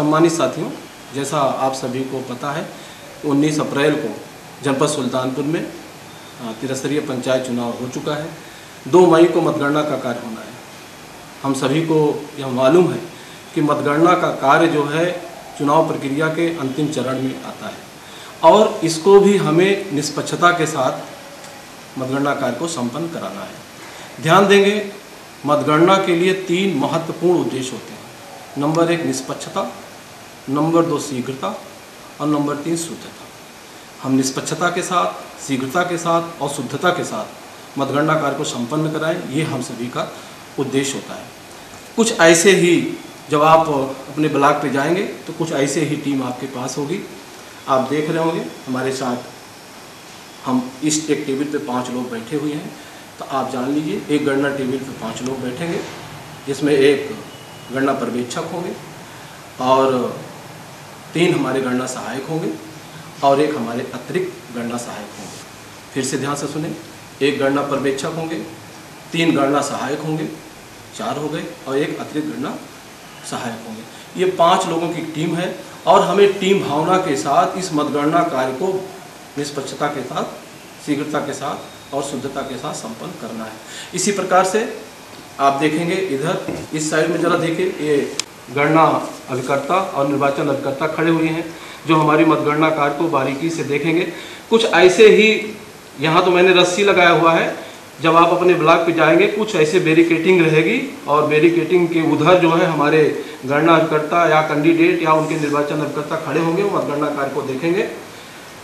सम्मानित साथियों, जैसा आप सभी को पता है 19 अप्रैल को जनपद सुल्तानपुर में त्रिस्तरीय पंचायत चुनाव हो चुका है। 2 मई को मतगणना का कार्य होना है। हम सभी को यह मालूम है कि मतगणना का कार्य जो है चुनाव प्रक्रिया के अंतिम चरण में आता है और इसको भी हमें निष्पक्षता के साथ मतगणना कार्य को संपन्न कराना है। ध्यान देंगे, मतगणना के लिए 3 महत्वपूर्ण उद्देश्य होते हैं। नंबर 1 निष्पक्षता, नंबर 2 शीघ्रता और नंबर 3 शुद्धता। हम निष्पक्षता के साथ, शीघ्रता के साथ और शुद्धता के साथ मतगणना कार्य को संपन्न कराएं, ये हम सभी का उद्देश्य होता है। कुछ ऐसे ही जब आप अपने ब्लॉक पे जाएंगे तो कुछ ऐसे ही टीम आपके पास होगी। आप देख रहे होंगे हमारे साथ हम इस एक टेबल पे 5 लोग बैठे हुए हैं। तो आप जान लीजिए एक गणना टेबल पे 5 लोग बैठेंगे, जिसमें एक गणना पर्यवेक्षक होंगे और 3 हमारे गणना सहायक होंगे और एक हमारे अतिरिक्त गणना सहायक होंगे। फिर से ध्यान से सुने, एक गणना पर्यवेक्षक होंगे, 3 गणना सहायक होंगे, 4 हो गए, और एक अतिरिक्त गणना सहायक होंगे। ये 5 लोगों की टीम है और हमें टीम भावना के साथ इस मतगणना कार्य को निष्पक्षता के साथ, शीघ्रता के साथ और शुद्धता के साथ संपन्न करना है। इसी प्रकार से आप देखेंगे इधर इस साइड में जरा देखिए, ये गणना अभिकर्ता और निर्वाचन अभिकर्ता खड़े हुए हैं जो हमारी मतगणना कार्य को बारीकी से देखेंगे। कुछ ऐसे ही यहाँ तो मैंने रस्सी लगाया हुआ है, जब आप अपने ब्लॉक पे जाएंगे कुछ ऐसे बैरिकेटिंग रहेगी और बैरिकेटिंग के उधर जो है हमारे गणना अभिकर्ता या कैंडिडेट या उनके निर्वाचन अभिकर्ता खड़े होंगे, वो मतगणना कार्य को देखेंगे।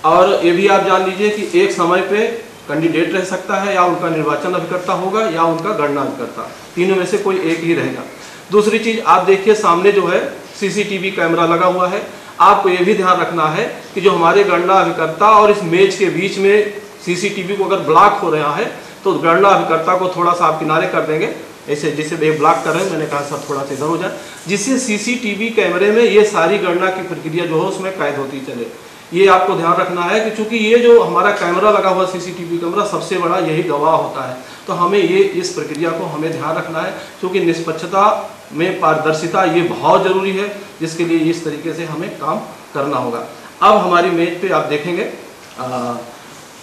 और ये भी आप जान लीजिए कि एक समय पे कैंडिडेट रह सकता है या उनका निर्वाचन अभिकर्ता होगा या उनका गणना अभिकर्ता, तीनों में से कोई एक ही रहेगा। दूसरी चीज़ आप देखिए, सामने जो है सीसीटीवी कैमरा लगा हुआ है। आपको ये भी ध्यान रखना है कि जो हमारे गणना अभिकर्ता और इस मेज के बीच में सीसीटीवी को अगर ब्लॉक हो रहा है तो गणना अभिकर्ता को थोड़ा सा आप किनारे कर देंगे, ऐसे जैसे वे ब्लॉक कर रहे हैं, मैंने कहा सब थोड़ा सा इधर हो जाए, जिससे सीसीटीवी कैमरे में ये सारी गणना की प्रक्रिया जो है उसमें कैद होती चले। ये आपको ध्यान रखना है कि चूंकि ये जो हमारा कैमरा लगा हुआ सीसीटीवी कैमरा सबसे बड़ा यही गवाह होता है, तो हमें ये इस प्रक्रिया को हमें ध्यान रखना है, क्योंकि निष्पक्षता में पारदर्शिता ये बहुत ज़रूरी है, जिसके लिए इस तरीके से हमें काम करना होगा। अब हमारी मेज पे आप देखेंगे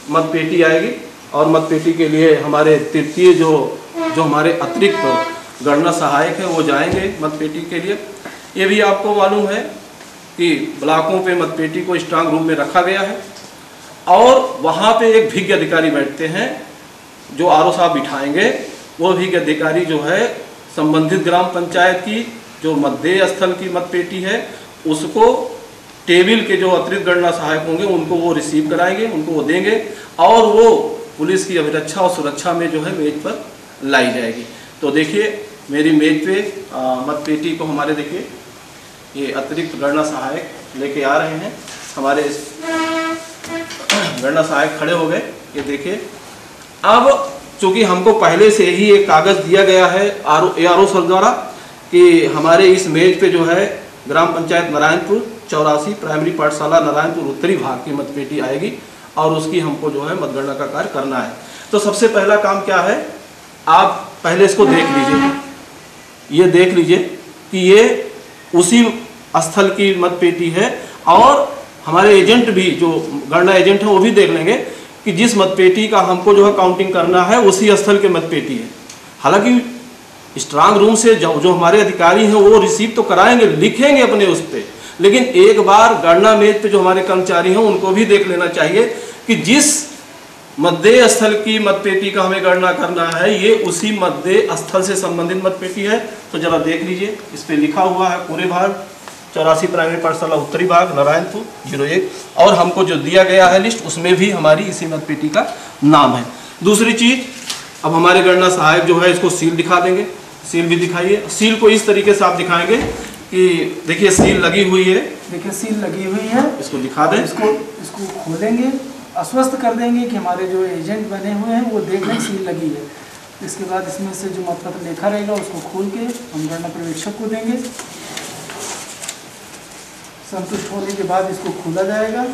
मतपेटी आएगी और मतपेटी के लिए हमारे तृतीय जो हमारे अतिरिक्त गणना सहायक है वो जाएंगे मतपेटी के लिए। ये भी आपको मालूम है कि ब्लॉकों पे मतपेटी को स्ट्रांग रूम में रखा गया है और वहाँ पे एक भिज्ञ अधिकारी बैठते हैं जो आरओ साहब बिठाएंगे। वो भिज्ञ अधिकारी जो है संबंधित ग्राम पंचायत की जो मतदेय स्थल की मतपेटी है उसको टेबल के जो अतिरिक्त गणना सहायक होंगे उनको वो रिसीव कराएंगे, उनको वो देंगे और वो पुलिस की अभिरक्षा और सुरक्षा में जो है मेज पर लाई जाएगी। तो देखिए मेरी मेज पे मतपेटी को हमारे देखिए ये अतिरिक्त गणना सहायक लेके आ रहे हैं। हमारे गणना सहायक खड़े हो गए, ये देखिए। अब चूंकि हमको पहले से ही एक कागज दिया गया है आरओ सर द्वारा कि हमारे इस मेज पे जो है ग्राम पंचायत नारायणपुर 84 प्राइमरी पाठशाला नारायणपुर उत्तरी भाग की मतपेटी आएगी और उसकी हमको जो है मतगणना का कार्य करना है। तो सबसे पहला काम क्या है, आप पहले इसको देख लीजिए, ये देख लीजिए कि ये उसी स्थल की मतपेटी है और हमारे एजेंट भी जो गणना एजेंट है वो भी देख लेंगे कि जिस मतपेटी का हमको जो है काउंटिंग करना है उसी स्थल के मतपेटी है। हालांकि स्ट्रांग रूम से जो हमारे अधिकारी हैं वो रिसीव तो कराएंगे, लिखेंगे अपने उस पर, लेकिन एक बार गणना मेज पे जो हमारे कर्मचारी हैं उनको भी देख लेना चाहिए कि जिस मतदेय स्थल की मतपेटी का हमें गणना करना है ये उसी मतदेय स्थल से संबंधित मतपेटी है। तो जरा देख लीजिए, इस पे लिखा हुआ है पूरे भाग 84 प्राइमरी पाठशाला उत्तरी भाग नारायणपुर 01 और हमको जो दिया गया है लिस्ट उसमें भी हमारी इसी मतपेटी का नाम है। दूसरी चीज, अब हमारे गणना सहायक जो है इसको सील दिखा देंगे, सील भी दिखाइए। सील को इस तरीके से आप दिखाएंगे कि देखिए सील लगी हुई है, देखिए सील लगी हुई है, इसको दिखा दें, इसको खोलेंगे, आश्वस्त कर देंगे कि हमारे जो एजेंट बने हुए हैं वो देख लें सील लगी है। इसके बाद इसमें से जो मतपत्र लिखा रहेगा उसको खोल के हम गणना पर्यवेक्षक को देंगे। संतुष्ट होने के बाद इसको खोला जाएगा।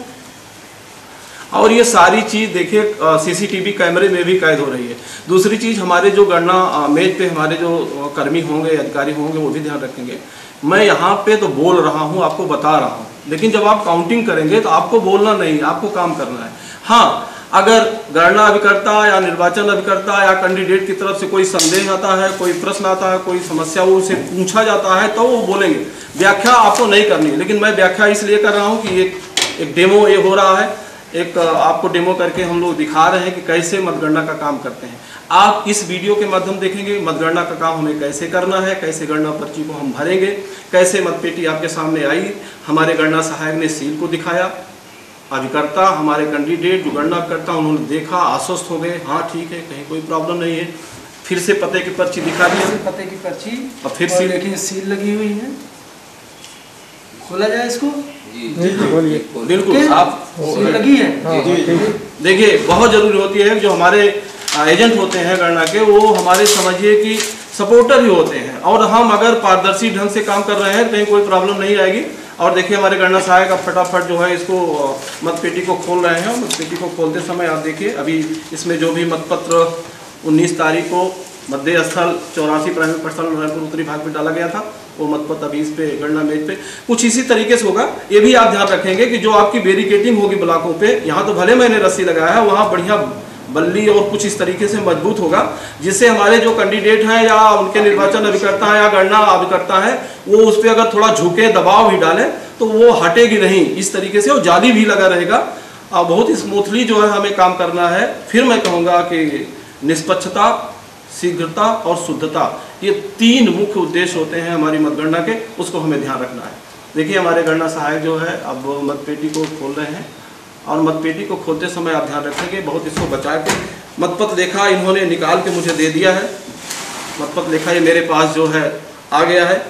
और ये सारी चीज़ देखिए CCTV कैमरे में भी कैद हो रही है। दूसरी चीज़, हमारे जो गणना मेज पे हमारे जो कर्मी होंगे, अधिकारी होंगे, वो भी ध्यान रखेंगे। मैं यहाँ पे तो बोल रहा हूँ, आपको बता रहा हूँ, लेकिन जब आप काउंटिंग करेंगे तो आपको बोलना नहीं, आपको काम करना है। हाँ, अगर गणना अभिकर्ता या निर्वाचन अभिकर्ता या कैंडिडेट की तरफ से कोई संदेह आता है, कोई प्रश्न आता है, कोई समस्या वो उसे पूछा जाता है, तो वो बोलेंगे। व्याख्या आपको नहीं करनी है, लेकिन मैं व्याख्या इसलिए कर रहा हूँ कि एक डेमो ये हो रहा है, एक आपको डेमो करके हम लोग दिखा रहे हैं कि कैसे मतगणना का काम करते हैं। आप इस वीडियो के माध्यम देखेंगे मतगणना का काम हमें कैसे करना है, कैसे गणना पर्ची को हम भरेंगे, कैसे मतपेटी आपके सामने आई, हमारे गणना सहायक ने सील को दिखाया, अभिकर्ता हमारे कैंडिडेट जो गणना करता उन्होंने देखा, आश्वस्त हो गए, हाँ ठीक है, कहीं कोई प्रॉब्लम नहीं है, फिर से पते की पर्ची दिखा दी, पते की पर्ची और फिर से देखिए सील लगी हुई है। खोला जाए इसको? बिल्कुल, आप सील लगी है। देखिए बहुत जरूरी होती है जो हमारे एजेंट होते हैं गणना के, वो हमारे समझिए कि सपोर्टर ही होते हैं, और हम अगर पारदर्शी ढंग से काम कर रहे हैं कहीं कोई प्रॉब्लम नहीं आएगी। और देखिए हमारे गणना सहायक अब फटाफट जो है इसको मतपेटी को खोल रहे हैं। मतपेटी को खोलते समय आप देखिए अभी इसमें जो भी मतपत्र 19 तारीख को मध्य स्थल 84 प्राइमरी पाठशाला नारायणपुर उत्तरी भाग में डाला गया था, वो मतपत्र अभी इस पे गणना मेज पे कुछ इसी तरीके से होगा। ये भी आप ध्यान रखेंगे कि जो आपकी बैरिकेडिंग होगी ब्लॉकों पे, यहाँ तो भले मैंने रस्सी लगाया है, वहाँ बढ़िया बल्ली और कुछ इस तरीके से मजबूत होगा, जिससे हमारे जो कैंडिडेट हैं या उनके निर्वाचन अभिकर्ता हैं या गणना अभिकर्ता हैं, वो उस पर अगर थोड़ा झुके, दबाव भी डालें तो वो हटेगी नहीं। इस तरीके से वो जाली भी लगा रहेगा और बहुत स्मूथली जो है हमें काम करना है। फिर मैं कहूँगा कि निष्पक्षता, शीघ्रता और शुद्धता, ये 3 मुख्य उद्देश्य होते हैं हमारी मतगणना के, उसको हमें ध्यान रखना है। देखिए हमारे गणना सहायक जो है अब मतपेटी को खोल रहे हैं, और मतपेटी को खोलते समय आप ध्यान रखेंगे बहुत इसको बचा के। मतपत्र लेखा इन्होंने निकाल के मुझे दे दिया है, मतपत्र लेखा ये मेरे पास जो है आ गया है।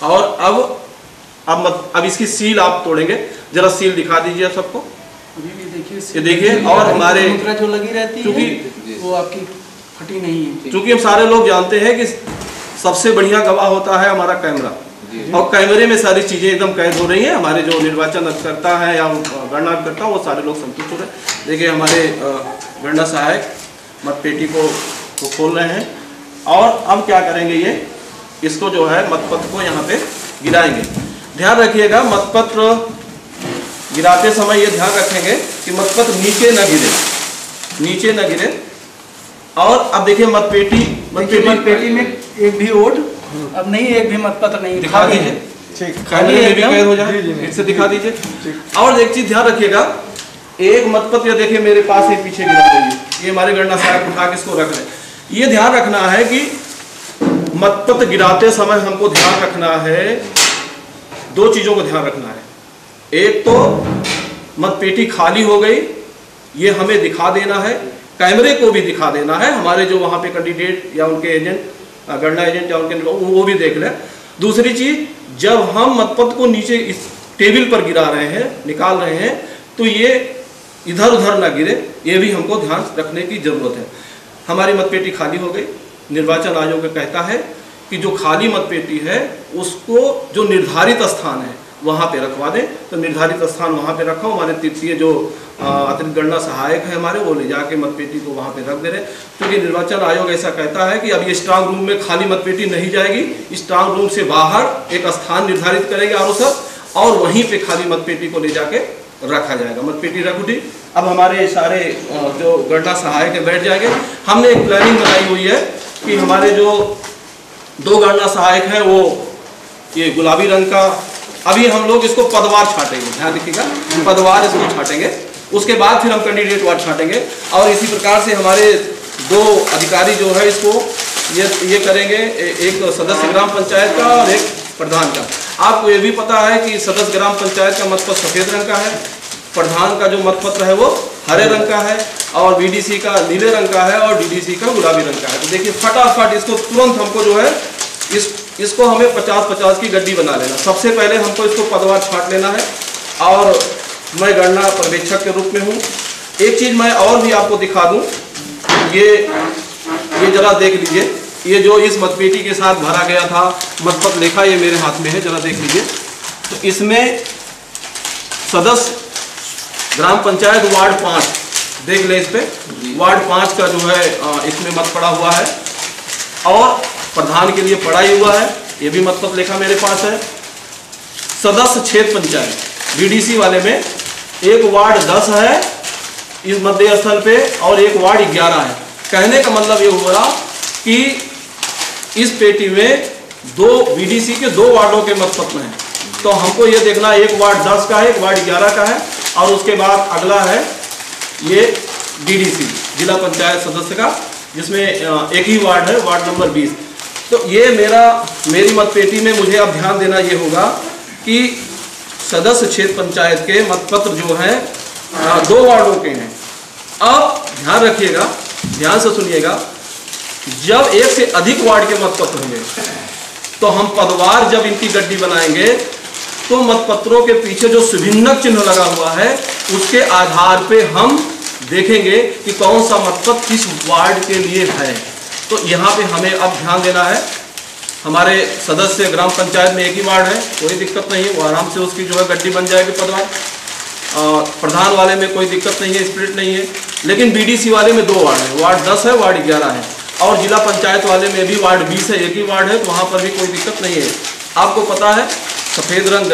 और अब इसकी सील आप तोड़ेंगे, जरा सील दिखा दीजिए आप सबको। अभी भी देखिए, ये देखिए, और हमारे मुद्रा जो लगी रहती है वो आपकी फटी नहीं है। चूँकि हम सारे लोग जानते हैं कि सबसे बढ़िया गवाह होता है हमारा कैमरा, और कैमरे में सारी चीज़ें एकदम कैद हो रही हैं। हमारे जो निर्वाचन अभिकर्ता हैं या गणना अभिकर्ता, वो सारे लोग संतुष्ट हो रहे हैं। देखिए हमारे गणना सहायक मतपेटी को खोल रहे हैं, और अब क्या करेंगे, ये इसको जो है मतपत्र को यहाँ पे गिराएंगे। ध्यान रखिएगा, मतपत्र गिराते समय ये ध्यान रखेंगे कि मतपत्र नीचे न गिरे, नीचे न गिरे। और अब देखिए मतपेटी में एक भी वोट अब नहीं, एक भी मतपत्र नहीं, दिखा दीजिए, कैमरे में भी कैद हो जाए, फिर से दिखा दीजिए। और एक चीज ध्यान रखिएगा, एक मतपत्र देखिए मेरे पास ये पीछे गिरा हुआ है, ये हमारे गणना सहायक उठा के इसको रख रहे हैं। ये ध्यान रखना है कि मतपत्र गिराते समय हमको ध्यान रखना है, 2 चीजों को ध्यान रखना है। एक तो मतपेटी खाली हो गई, ये हमें दिखा देना है, कैमरे को भी दिखा देना है, हमारे जो वहाँ पे कैंडिडेट या उनके एजेंट, गणना एजेंट या उनके वो भी देख लें। दूसरी चीज, जब हम मतपत्र को नीचे इस टेबल पर गिरा रहे हैं, निकाल रहे हैं, तो ये इधर उधर ना गिरे, ये भी हमको ध्यान रखने की जरूरत है। हमारी मतपेटी खाली हो गई, निर्वाचन आयोग कहता है कि जो खाली मतपेटी है उसको जो निर्धारित स्थान है वहाँ पे रखवा दें, तो निर्धारित स्थान वहाँ पे रखो। हमारे तृतीय जो अतिरिक्त गणना सहायक है हमारे, वो ले जाके मतपेटी को वहाँ पे रख दे रहे, क्योंकि निर्वाचन आयोग ऐसा कहता है कि अब ये स्ट्रांग रूम में खाली मतपेटी नहीं जाएगी, स्ट्रांग रूम से बाहर एक स्थान निर्धारित करेंगे आरोसर, और वहीं पे खाली मतपेटी को ले जाके रखा जाएगा। मतपेटी रख उठी, अब हमारे सारे जो गणना सहायक है बैठ जाएंगे। हमने एक प्लानिंग बनाई हुई है कि हमारे जो 2 गणना सहायक हैं वो ये गुलाबी रंग का, अभी हम लोग इसको पदवार छाटेंगे, ध्यान रखिएगा, पदवार इसको छाटेंगे, उसके बाद फिर हम कैंडिडेट वार छाटेंगे। और इसी प्रकार से हमारे 2 अधिकारी जो है इसको ये करेंगे, एक सदस्य ग्राम पंचायत का और एक प्रधान का। आपको ये भी पता है कि सदस्य ग्राम पंचायत का मतपत्र सफ़ेद रंग का है, प्रधान का जो मतपत्र है वो हरे रंग का है, और बीडीसी का नीले रंग का है, और डीडीसी का गुलाबी रंग का है। तो देखिए फटाफट इसको तुरंत हमको जो है इसको हमें 50-50 की गड्डी बना लेना। सबसे पहले हमको इसको पदवार छाट लेना है, और मैं गणना पर्यवेक्षक के रूप में हूँ। एक चीज़ मैं और भी आपको दिखा दूँ, ये जरा देख लीजिए, ये जो इस मतपेटी के साथ भरा गया था मतपत्र लेखा, ये मेरे हाथ में है, जरा देख लीजिए। तो इसमें सदस्य ग्राम पंचायत वार्ड 5, देख ले इस पे, वार्ड 5 का जो है इसमें मत पड़ा हुआ है और प्रधान के लिए पड़ा ही हुआ है, ये भी मतपत्र लेखा मेरे पास है। सदस्य क्षेत्र पंचायत बीडीसी वाले में एक वार्ड 10 है इस मध्य स्थल पे और एक वार्ड 11 है। कहने का मतलब ये हुआ कि इस पेटी में 2 बीडीसी के 2 वार्डों के मतपत्र हैं, तो हमको ये देखना एक वार्ड 10 का है, एक वार्ड 11 का है और उसके बाद अगला है ये डीडीसी जिला पंचायत सदस्य का, जिसमें एक ही वार्ड है, वार्ड नंबर 20। तो ये मेरी मतपेटी में मुझे अब ध्यान देना ये होगा कि सदस्य क्षेत्र पंचायत के मतपत्र जो हैं 2 वार्डों के हैं। अब ध्यान रखिएगा, ध्यान से सुनिएगा, जब एक से अधिक वार्ड के मतपत्र होंगे तो हम पदवार जब इनकी गड्डी बनाएंगे तो मतपत्रों के पीछे जो सुभिन्नक चिन्ह लगा हुआ है उसके आधार पे हम देखेंगे कि कौन सा मतपत्र किस वार्ड के लिए है। तो यहाँ पे हमें अब ध्यान देना है। हमारे सदस्य ग्राम पंचायत में एक ही वार्ड है, कोई दिक्कत नहीं है, वो आराम से उसकी जो है गड्डी बन जाएगी पदवार। प्रधान वाले में कोई दिक्कत नहीं है, स्प्लिट नहीं है। लेकिन बीडीसी वाले में 2 वार्ड है, वार्ड 10 है, वार्ड 11 है और जिला पंचायत वाले में भी वार्ड 20 है, एक ही वार्ड है, तो वहाँ पर भी कोई दिक्कत नहीं है। आपको पता है सफ़ेद रंग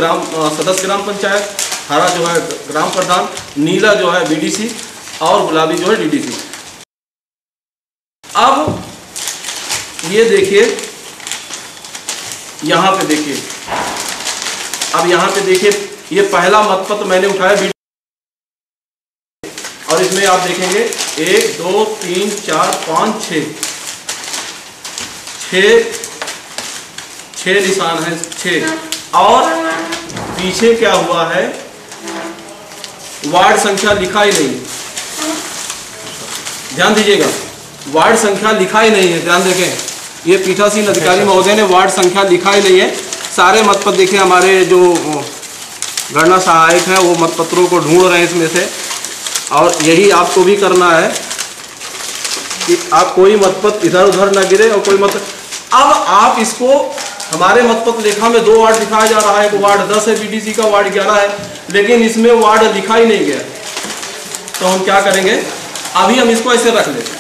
सदस्य ग्राम पंचायत, हरा जो है ग्राम प्रधान, नीला जो है बीडीसी और गुलाबी जो है डीडीसी। अब ये देखिए, यहाँ पे देखिए, अब यहाँ पे देखिए, ये पहला मतपत्र मैंने उठाया और इसमें आप देखेंगे 1 2 3 4 5 6 निशान है, 6। और पीछे क्या हुआ है, वार्ड संख्या लिखा ही नहीं, ध्यान दीजिएगा, वार्ड संख्या लिखा ही नहीं है। ध्यान देखें, ये पीठासीन अधिकारी महोदय ने वार्ड संख्या लिखा ही नहीं है। सारे मतपत्र देखिए, हमारे जो गणना सहायक हैं वो मतपत्रों को ढूंढ रहे हैं इसमें से, और यही आपको भी करना है कि आप कोई मतपत्र इधर उधर न गिरे और कोई मत। अब आप इसको, हमारे मतपत्र लेखा में 2 वार्ड दिखाया जा रहा है, एक वार्ड 10 है बीडीसी का, वार्ड 11 है, लेकिन इसमें वार्ड लिखा ही नहीं गया। तो हम क्या करेंगे, अभी हम इसको ऐसे रख लेते हैं,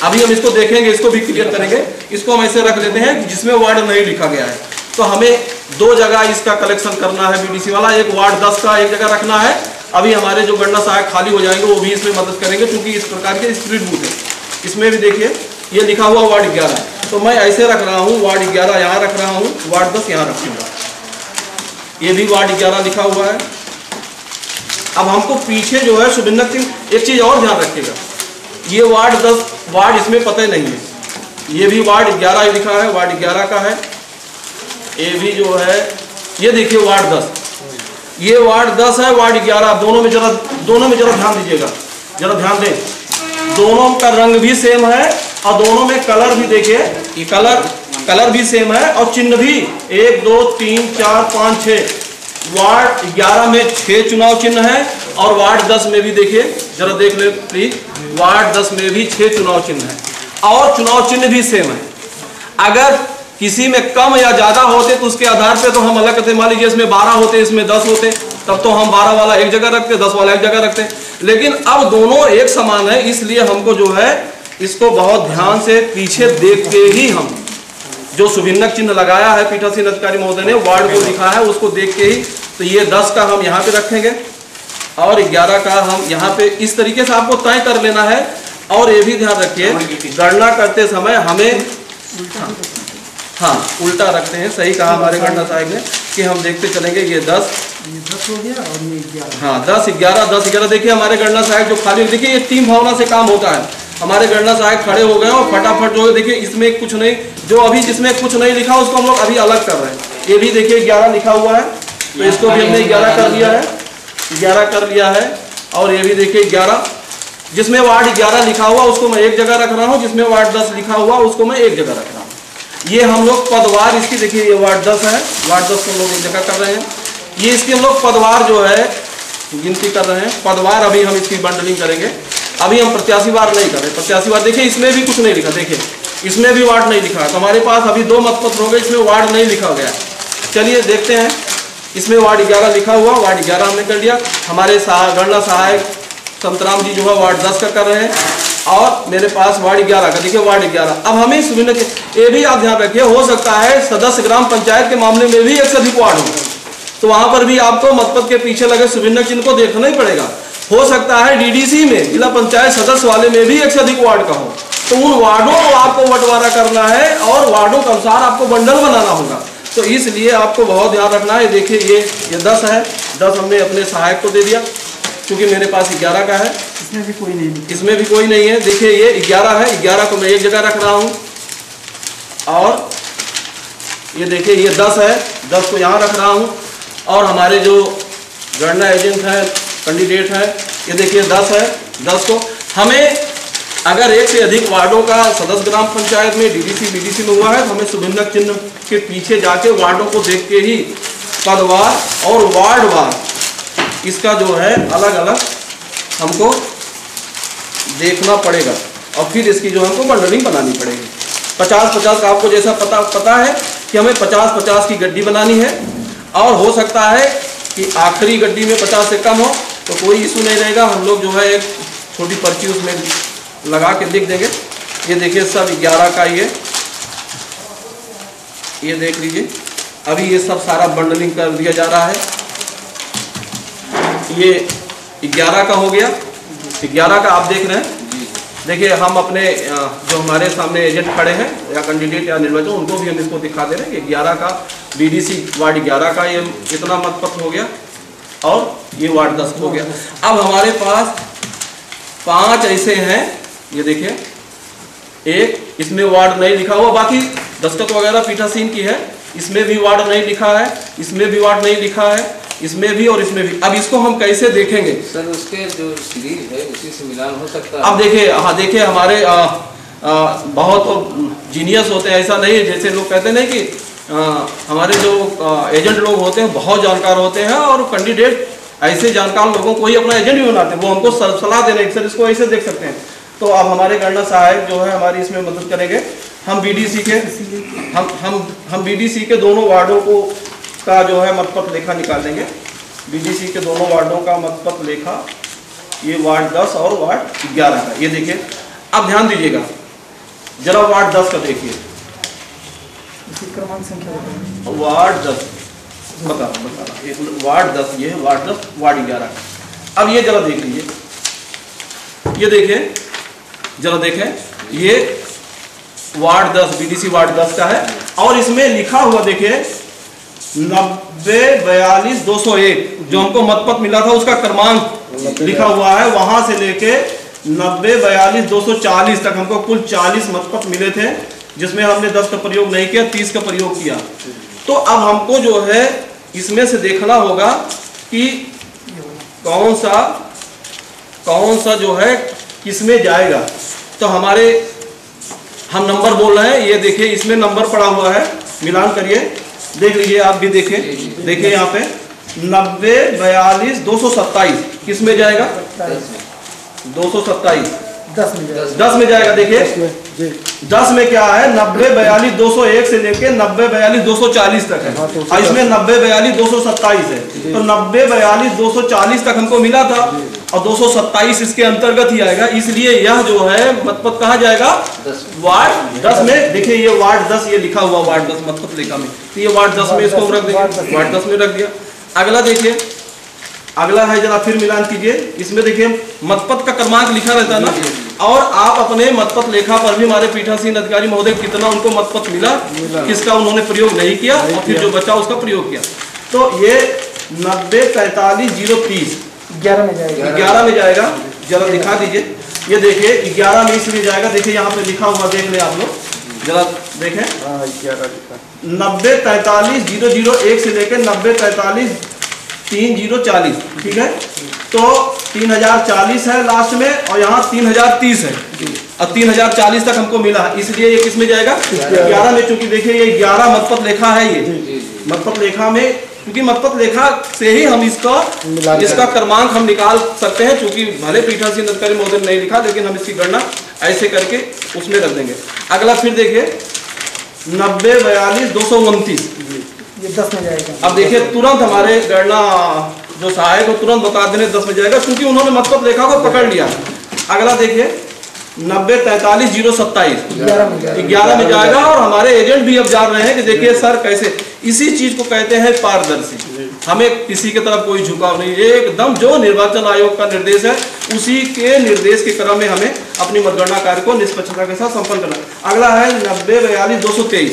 अभी हम इसको देखेंगे, इसको भी क्लियर करेंगे। इसको हम ऐसे रख लेते हैं जिसमें वार्ड नहीं लिखा गया है। तो हमें 2 जगह इसका कलेक्शन करना है बीडीसी वाला, एक वार्ड 10 का एक जगह रखना है। अभी हमारे जो गणना सहायक खाली हो जाएंगे वो भी इसमें मदद करेंगे, क्योंकि इस प्रकार के स्प्लिट बूथ है। इसमें भी देखिए ये लिखा हुआ वार्ड 11, तो मैं ऐसे रख रहा हूँ, वार्ड 11 यहाँ रख रहा हूँ, वार्ड 10 यहाँ रखूँगा। ये भी वार्ड 11 लिखा हुआ है। अब हमको पीछे जो है सुभिन्नक चिन्ह, एक चीज़ और ध्यान रखिएगा, ये वार्ड 10 वार्ड इसमें पता ही नहीं है, ये भी वार्ड 11 लिखा है, वार्ड 11 का है। ये भी जो है, ये देखिए वार्ड 10, ये वार्ड 10 है, वार्ड 11, दोनों में जरा ध्यान दीजिएगा, जरा ध्यान दें, दोनों का रंग भी सेम है और दोनों में कलर भी देखिए, ये कलर भी सेम है और चिन्ह भी 1 2 3 4 5 6। वार्ड 11 में 6 चुनाव चिन्ह है और वार्ड 10 में भी देखिए, जरा देख ले प्लीज, वार्ड 10 में भी 6 चुनाव चिन्ह है और चुनाव चिन्ह भी सेम है। अगर किसी में कम या ज्यादा होते तो उसके आधार पे तो हम अलग करते, मान लीजिए इसमें 12 होते, इसमें 10 होते, तब तो हम 12 वाला एक जगह रखते, 10 वाला एक जगह रखते। लेकिन अब दोनों एक समान है, इसलिए हमको जो है इसको बहुत ध्यान से पीछे देख के ही, हम जो सुभिन्नक चिन्ह लगाया है पीठासीन अधिकारी महोदय ने, वार्ड को लिखा है, उसको देख के ही, तो ये 10 का हम यहाँ पे रखेंगे और 11 का हम यहाँ पे, इस तरीके से आपको तय कर लेना है। और ये भी ध्यान रखिए, गणना करते समय हमें उल्टा रखते हैं, सही कहा हमारे गणना सहायक ने कि हम देखते चलेंगे, ये 10 हो गया और ये 11, 10 11 देखिए हमारे गणना सहायक जो खाली, देखिए ये टीम भावना से काम होता है। हमारे गणना सहायक खड़े हो गए और फटाफट जो है, देखिए इसमें कुछ नहीं, जो अभी जिसमें कुछ नहीं लिखा उसको हम लोग अभी अलग कर रहे हैं। ये भी देखिए 11 लिखा हुआ है, तो इसको भी हमने 11 कर लिया है, 11 कर लिया है। और ये भी देखिए 11, जिसमें वार्ड 11 लिखा हुआ उसको मैं एक जगह रख रहा हूँ, जिसमें वार्ड 10 लिखा हुआ उसको मैं एक जगह रख रहा हूँ। ये हम लोग पदवार इसकी, देखिए ये वार्ड 10 है, वार्ड 10 को लोग एक जगह कर रहे हैं। ये इसकी हम लोग पदवार जो है गिनती कर रहे हैं, पदवार अभी हम इसकी बंडलिंग करेंगे। अभी हम प्रत्याशी वार नहीं कर रहे, प्रत्याशी वार देखिए इसमें भी कुछ नहीं लिखा, देखिए इसमें भी वार्ड नहीं लिखा, तो हमारे पास अभी 2 मतपत्र हो गए, इसमें वार्ड नहीं लिखा गया। चलिए देखते हैं इसमें वार्ड 11 लिखा हुआ, वार्ड 11 हमने कर लिया। हमारे गणना सहायक संतराम जी जो है वार्ड 10 का कर रहे हैं, और मेरे पास वार्ड 11 का, देखिए वार्ड 11। अब हमें सुविधा ये भी आप ध्यान रखिए, हो सकता है सदस्य ग्राम पंचायत के मामले में भी एक से अधिक वार्ड हो, तो वहां पर भी आपको मतपत्र के पीछे लगे सुविधा चिन्ह को देखना ही पड़ेगा। हो सकता है डीडीसी में, जिला पंचायत सदस्य वाले में भी एक से अधिक वार्ड का हो, तो उन वार्डों को आपको बंटवारा करना है और वार्डों के अनुसार आपको बंडल बनाना होगा। तो इसलिए आपको बहुत ध्यान रखना है। देखिए ये 10 है, 10 हमने अपने सहायक को दे दिया, क्योंकि मेरे पास 11 का है, इसमें भी कोई नहीं, इसमें भी कोई नहीं है। देखिए ये 11 है, 11 को मैं एक जगह रख रहा हूँ, और ये देखिए ये 10 है, 10 को यहाँ रख रहा हूँ। और हमारे जो गणना एजेंट है, कैंडिडेट है, ये देखिए 10 है, 10 को हमें अगर एक से अधिक वार्डों का सदस्य ग्राम पंचायत में डीडीसी बीडीसी में हुआ है, तो हमें सुभिन्नक चिन्ह के पीछे जाके वार्डों को देख के ही पदवार और वार्डवार इसका जो है अलग अलग हमको देखना पड़ेगा, और फिर इसकी जो हमको बंडलिंग बनानी पड़ेगी। 50-50 का आपको जैसा पता है कि हमें 50-50 की गड्डी बनानी है, और हो सकता है कि आखिरी गड्डी में 50 से कम हो तो कोई इशू नहीं रहेगा। हम लोग जो है एक छोटी पर्ची उसमें लगा के लिख देंगे। ये देखिए सब 11 का ये देख लीजिए, अभी ये सब सारा बंडलिंग कर दिया जा रहा है। ये 11 का हो गया, 11 का आप देख रहे हैं। देखिए हम अपने जो हमारे सामने एजेंट खड़े हैं या कैंडिडेट या निर्वाचक, उनको भी हम इसको दिखा दे रहे हैं। ये 11 का डीडीसी वार्ड 11 का ये इतना मतपत्र हो गया, और ये वार्ड 10 हो गया। अब हमारे पास 5 ऐसे हैं, ये देखिए, एक इसमें वार्ड नहीं लिखा हुआ, बाकी दस्तखत वगैरह पीठासीन की है, इसमें भी वार्ड नहीं लिखा है, इसमें भी वार्ड नहीं लिखा है, इसमें भी और इसमें भी। अब इसको हम कैसे देखेंगे सर? उसके जो सीरीज है उसी से मिलान हो सकता है। अब देखिए, हाँ देखिए, हमारे बहुत जीनियस होते हैं, ऐसा नहीं है जैसे लोग कहते नहीं कि हमारे जो एजेंट लोग होते हैं बहुत जानकार होते हैं, और कैंडिडेट ऐसे जानकार लोगों को ही अपना एजेंट भी बनाते हैं, वो हमको सलाह दे रहे हैं सर इसको ऐसे देख सकते हैं। तो अब हमारे गणना सहायक जो है हमारी इसमें मदद करेंगे। हम बीडीसी के हम बीडीसी के दोनों वार्डों को का जो है मतपत्र लेखा निकाल देंगे। बीडीसी के दोनों वार्डों का मतपत्र लेखा, ये वार्ड 10 और वार्ड 11 का। ये देखिए, अब ध्यान दीजिएगा जरा, वार्ड 10 का देखिए, क्रमांक संख्या वार्ड 10 बता रहा वार्ड 10, ये है वार्ड 10, वार्ड 11। अब ये जरा देख लीजिए, ये देखिए जरा देखें, ये वार्ड 10 बीडीसी वार्ड 10 का है, और इसमें लिखा हुआ देखिए 90-42-201 जो हमको मतपत्र मिला था उसका क्रमांक लिखा हुआ है। वहां से लेके 90-42-240 तक हमको कुल 40 मतपत्र मिले थे, जिसमें हमने 10 का प्रयोग नहीं किया, 30 का प्रयोग किया। तो अब हमको जो है इसमें से देखना होगा कि कौन सा जो है किसमें जाएगा। तो हम नंबर बोल रहे हैं, ये देखिए इसमें नंबर पड़ा हुआ है, मिलान करिए, देख लीजिए, आप भी देखिए, देखिए यहाँ पे 90-42-227 किस में जाएगा? 227 10 में जाएगा। देखिए 10 में क्या है, 90-42-201 से लेके 90-42-240 तक है, और इसमें 90-42-227 है। तो 90-42-240 तक हमको मिला था, और 227 इसके अंतर्गत ही आएगा, इसलिए यह जो है मतपत्र कहाँ जाएगा? वार्ड 10 में। देखिए ये वार्ड 10 ये लिखा हुआ वार्ड 10 मतपत्र लेखा में, तो ये वार्ड 10 में इसको रख देंगे, वार्ड 10 में रख दिया। अगला देखिए, अगला है, जरा फिर मिलान कीजिए। इसमें देखिए मतपत्र का क्रमांक लिखा रहता है ना, और आप अपने मतपत्र लेखा पर भी हमारे पीठासीन अधिकारी महोदय कितना उनको मतपत्र मिला, किसका उन्होंने प्रयोग नहीं किया, और फिर जो बचा उसका प्रयोग किया। तो ये 90-43-030 11 में जाएगा, जरा दिखा दीजिए। ये देखिए 11 में इसलिए जाएगा, देखिए यहाँ पे लिखा हुआ, देख ले आप लोग, जरा देखें, 90-43-001 से लेकर 90-43-3040, ठीक है। तो 3040 है लास्ट में, और यहाँ 3030 है, और 3040 तक हमको मिला, इसलिए ये किस में जाएगा? 11 में। चूंकि देखिए ये 11 मतपत्र लेखा है, ये मतपत्र लेखा में, क्योंकि मतपत्र लेखा से ही हम इसका क्रमांक हम निकाल सकते हैं, क्योंकि भले पीठासीन अधिकारी महोदय ने नहीं लिखा, लेकिन हम इसकी गणना ऐसे करके उसमें रख देंगे। अगला फिर देखिए 90-42-229 ये 10 में जाएगा। अब देखिए तुरंत हमारे गणना जो सहायक को तुरंत बता देने 10 में जाएगा, क्योंकि उन्होंने मतपत्र लेखा को पकड़ लिया। अगला देखिए 9043-027 11 में जाएगा। और हमारे एजेंट भी अब जान रहे हैं कि देखिए सर कैसे, इसी चीज को कहते हैं पारदर्शी। हमें किसी की तरफ कोई झुकाव नहीं, एकदम जो निर्वाचन आयोग का निर्देश है उसी के निर्देश के क्रम में हमें अपनी मतगणना कार्य को निष्पक्षता के साथ संपन्न करना। अगला है 9042-223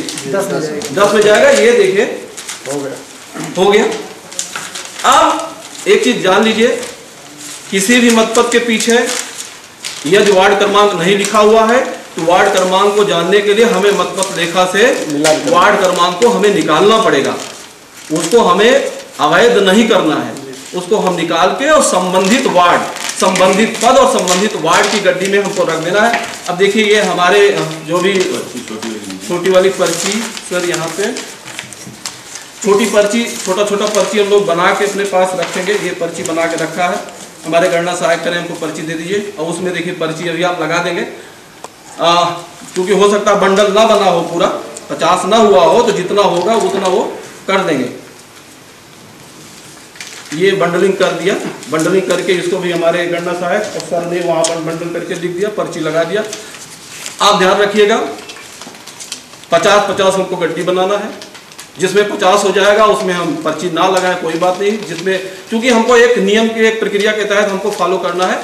10 में जाएगा। ये देखिए हो गया। अब एक चीज जान लीजिए, किसी भी मतपत्र के पीछे यदि वार्ड क्रमांक नहीं लिखा हुआ है तो वार्ड क्रमांक को जानने के लिए हमें मतपत्र लेखा से वार्ड क्रमांक को हमें निकालना पड़ेगा। उसको हमें अवैध नहीं करना है, उसको हम निकाल के और संबंधित वार्ड, संबंधित पद और संबंधित वार्ड की गड्डी में हमको रख देना है। अब देखिए ये हमारे जो भी छोटी वाली पर्ची सर, यहाँ पे छोटी पर्ची, छोटा छोटा पर्ची हम लोग बना के अपने पास रखेंगे। ये पर्ची बना के रखा है, हमारे गणना सहायक करें, हमको पर्ची दे दीजिए और उसमें देखिए पर्ची अभी आप लगा देंगे। क्योंकि हो सकता है बंडल ना बना हो, पूरा 50 ना हुआ हो, तो जितना होगा उतना वो कर देंगे। ये बंडलिंग कर दिया, बंडलिंग करके इसको भी हमारे गणना सहायक और सर ने वहाँ पर बंडल करके लिख दिया, पर्ची लगा दिया। आप ध्यान रखिएगा 50-50 हमको गड्डी बनाना है। जिसमें 50 हो जाएगा उसमें हम पर्ची ना लगाएं, कोई बात नहीं। जिसमें क्योंकि हमको एक नियम के, एक प्रक्रिया के तहत हमको फॉलो करना है।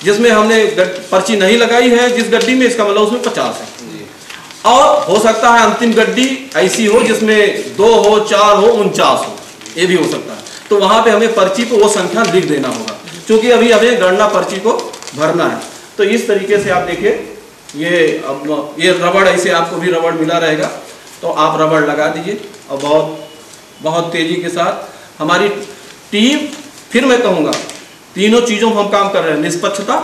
जिसमें हमने पर्ची नहीं लगाई है जिस गड्डी में, इसका मतलब उसमें 50 है। और हो सकता है अंतिम गड्डी ऐसी हो जिसमें 2 हो, 4 हो, 49 हो, ये भी हो सकता है। तो वहां पे हमें पर्ची को वो संख्या लिख देना होगा, क्योंकि अभी हमें गणना पर्ची को भरना है। तो इस तरीके से आप देखिए ये रबड़, ऐसे आपको भी रबड़ मिला रहेगा, तो आप रबड़ लगा दीजिए और बहुत बहुत तेजी के साथ हमारी टीम, फिर मैं कहूँगा तीनों चीज़ों में हम काम कर रहे हैं, निष्पक्षता,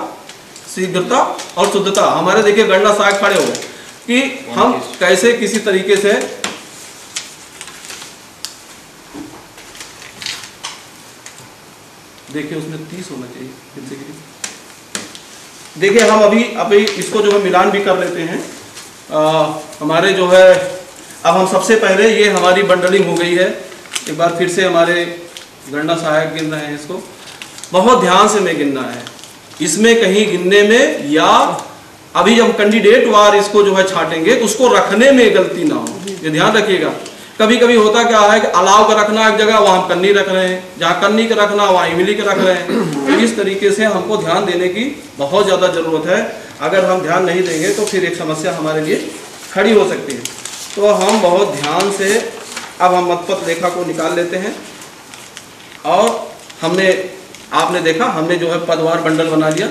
शीघ्रता और शुद्धता। हमारे देखिए गणना सहायक खड़े हो गए कि हम कैसे किसी तरीके से देखिए उसमें 30 होना चाहिए। देखिए हम अभी इसको जो है मिलान भी कर लेते हैं। हमारे जो है अब हम सबसे पहले ये हमारी बंडलिंग हो गई है। एक बार फिर से हमारे गणना सहायक गिन रहे हैं, इसको बहुत ध्यान से में गिनना है। इसमें कहीं गिनने में या अभी जब कैंडिडेट वार इसको जो है छाटेंगे तो उसको रखने में गलती ना हो, ये ध्यान रखिएगा। कभी कभी होता क्या है कि अलाव का रखना एक जगह, वहाँ हम कन्नी रख रहे हैं, जहाँ कन्नी का रखना वहाँ इमली का रख रहे हैं। तो इस तरीके से हमको ध्यान देने की बहुत ज़्यादा ज़रूरत है। अगर हम ध्यान नहीं देंगे तो फिर एक समस्या हमारे लिए खड़ी हो सकती है। तो हम बहुत ध्यान से अब हम मतपत्र लेखा को निकाल लेते हैं। और आपने देखा हमने जो है पदवार बंडल बना लिया,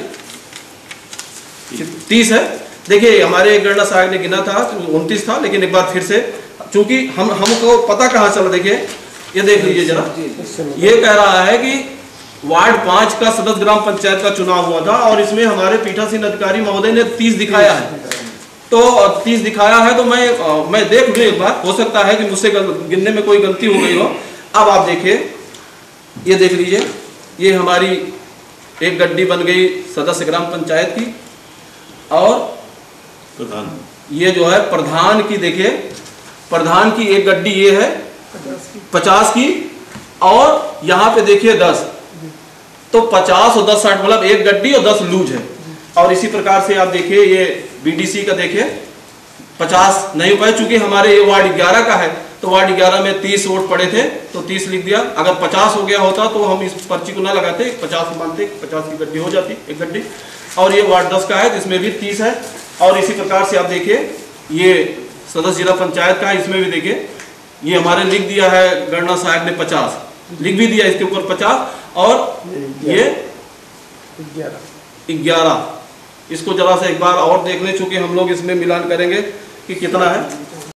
30 है। देखिए हमारे गणना सहायक ने गिना था 29 था, लेकिन एक बार फिर से चूंकि हमको पता कहाँ चला, देखिए ये देख लीजिए जरा, ये कह रहा है कि वार्ड 5 का सदस्य ग्राम पंचायत का चुनाव हुआ था और इसमें हमारे पीठासीन अधिकारी महोदय ने 30 दिखाया है। तो 30 दिखाया है तो मैं देख लूँ एक बार, हो सकता है कि मुझसे गिनने में कोई गलती हो गई हो। अब आप देखिए, ये देख लीजिए, ये हमारी एक गड्डी बन गई सदस्य ग्राम पंचायत की, और प्रधान ये जो है प्रधान की, देखिए प्रधान की एक गड्डी ये है 50 की, और यहाँ पे देखिए 10, तो 50 और 10 60 मतलब एक गड्डी और 10 लूज है। और इसी प्रकार से आप देखिए ये बीडीसी का देखिए 50 नहीं हो पाए, चूंकि हमारे ये वार्ड 11 का है तो वार्ड 11 में 30 वोट पड़े थे तो 30 लिख दिया। अगर 50 हो गया होता तो हम इस पर्ची को ना लगाते, 50 मानते, 50 की गड्डी हो जाती एक गड्डी। और ये वार्ड 10 का है तो इसमें भी 30 है। और इसी प्रकार से आप देखिए ये सदस्य जिला पंचायत का है, इसमें भी देखिए ये हमारे लिख दिया है गणना सहायक ने 50 लिख भी दिया इसके ऊपर 50, और ये 11। इसको जरा से एक बार और देख लें, चूंकि हम लोग इसमें मिलान करेंगे कि कितना है।